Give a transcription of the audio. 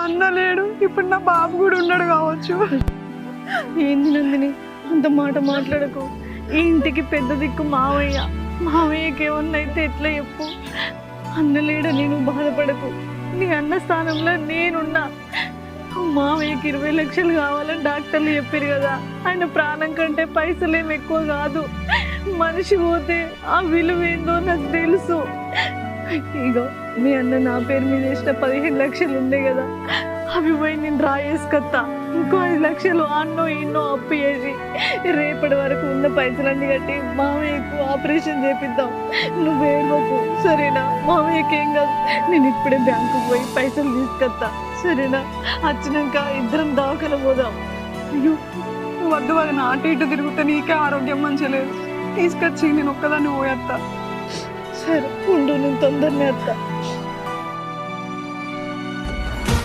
అన్న లేడు, ఇప్పుడు నా బాబు కూడా ఉన్నాడు కావచ్చు. ఏంది నందిని అంత మాట మాట్లాడకు. ఈ ఇంటికి పెద్ద దిక్కు మావయ్య. మావయ్యకి ఏమన్నా అయితే ఎట్లా చెప్పు. అన్న లేడని నువ్వు బాధపడకు. నీ అన్న స్థానంలో నేనున్నా. మావయ్యకి 20 లక్షలు కావాలని డాక్టర్లు చెప్పారు కదా. ఆయన ప్రాణం కంటే పైసలేం ఎక్కువ కాదు. మనిషి పోతే ఆ విలువ ఏందో నాకు తెలుసు. ఇగో మీ అన్న నా పేరు మీద వేసిన 15 లక్షలు ఉన్నాయి కదా, అవి పోయి నేను డ్రా చేసుకొస్తా. ఇంకో 5 లక్షలు అన్నో ఎన్నో అప్పు చేసి రేపటి వరకు ఉన్న పైసలన్నీ కట్టి మామయ్యకు ఆపరేషన్ చేపిద్దాం. నువ్వు ఏడవకు సరేనా? మామయ్యకి ఏం కాదు. నేను ఇప్పుడే బ్యాంకుకు పోయి పైసలు తీసుకొస్తా సరేనా? వచ్చినాక ఇద్దరం దవాఖాన పోదాం. అయ్యో వద్దు వదిన, అటు ఇటు తిరుగుతే నీకే ఆరోగ్యం మంచిగా లేదు. తీసుకొచ్చి నేను ఒక్కదాన్ని పోయేస్తా. సరే ఉండు, నేను తొందరనే వస్తా.